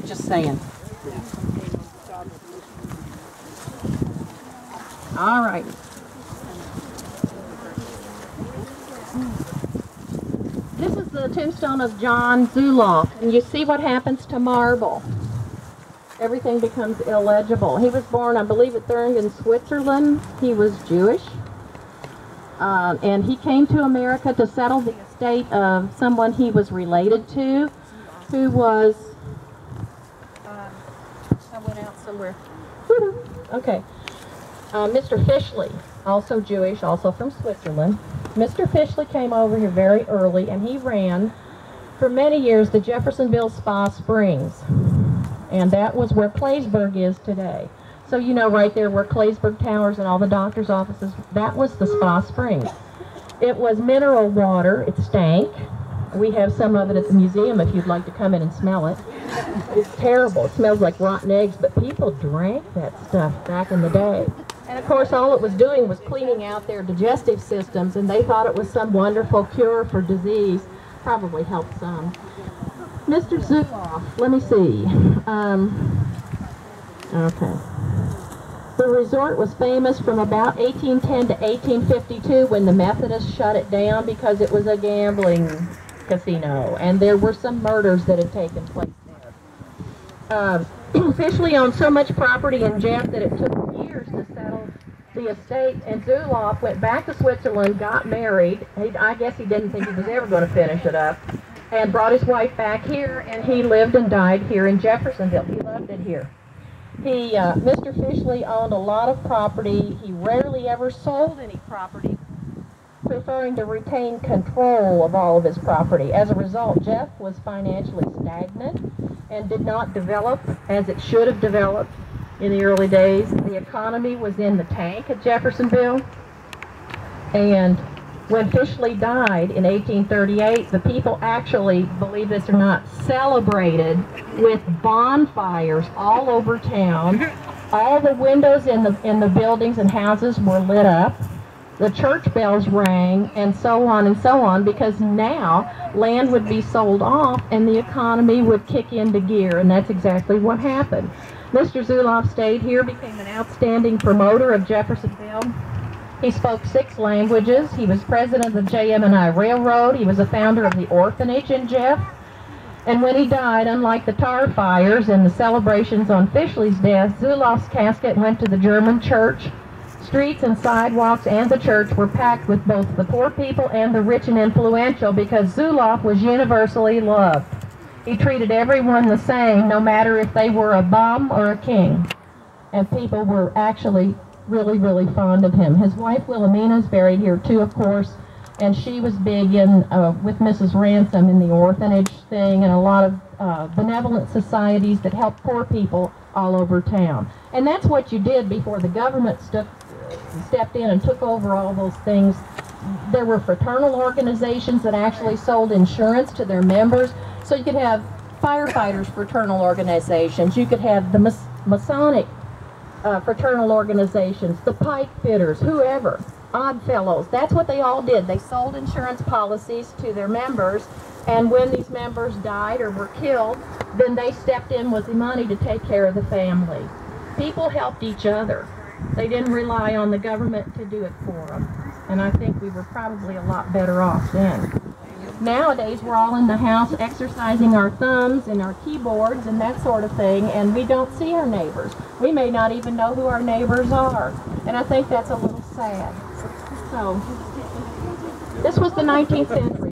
Just saying. All right. This is the tombstone of John Zulauf, and you see what happens to marble. Everything becomes illegible. He was born, I believe, at Thuringen, Switzerland. He was Jewish, and he came to America to settle the estate of someone he was related to, who was, I went out somewhere. Okay. Mr. Fischli, also Jewish, also from Switzerland. Mr. Fischli came over here very early, and he ran for many years the Jeffersonville Spa Springs. And that was where Claysburg is today. So you know right there where Claysburg Towers and all the doctor's offices, that was the Spa Springs. It was mineral water. It stank. We have some of it at the museum if you'd like to come in and smell it. It's terrible. It smells like rotten eggs, but people drank that stuff back in the day. And of course all it was doing was cleaning out their digestive systems, and they thought it was some wonderful cure for disease. Probably helped some. Mr. Zulauf, let me see. Okay. The resort was famous from about 1810 to 1852 when the Methodists shut it down because it was a gambling casino, and there were some murders that had taken place there. Fischli owned so much property in Jeff that it took years to settle the estate, and Zulauf went back to Switzerland, got married. I guess he didn't think he was ever going to finish it up, and brought his wife back here, and he lived and died here in Jeffersonville. He loved it here. Mr. Fischli owned a lot of property. He rarely ever sold any property, preferring to retain control of all of his property. As a result, Jeff was financially stagnant and did not develop as it should have developed in the early days. The economy was in the tank at Jeffersonville, and when Fischli died in 1838, the people actually, believe this or not, celebrated with bonfires all over town. All the windows in the buildings and houses were lit up. The church bells rang, and so on, because now land would be sold off and the economy would kick into gear, and that's exactly what happened. Mr. Zulauf stayed here, became an outstanding promoter of Jeffersonville. He spoke 6 languages. He was president of the JM&I Railroad. He was a founder of the orphanage in Jeff. And when he died, unlike the tar fires and the celebrations on Fischli's death, Zulauf's casket went to the German church. Streets and sidewalks and the church were packed with both the poor people and the rich and influential, because Zulauf was universally loved. He treated everyone the same, no matter if they were a bum or a king. And people were actually really, really fond of him. His wife Wilhelmina is buried here too, of course, and she was big in with Mrs. Ransom in the orphanage thing, and a lot of benevolent societies that helped poor people all over town. And that's what you did before the government stepped in and took over all those things. There were fraternal organizations that actually sold insurance to their members, so you could have firefighters fraternal organizations, you could have the Masonic fraternal organizations, the pipe fitters, whoever, Odd Fellows. That's what they all did. They sold insurance policies to their members, and when these members died or were killed, then they stepped in with the money to take care of the family. People helped each other. They didn't rely on the government to do it for them, and I think we were probably a lot better off then. Nowadays, we're all in the house exercising our thumbs and our keyboards and that sort of thing, and we don't see our neighbors. We may not even know who our neighbors are, and I think that's a little sad. So, this was the 19th century.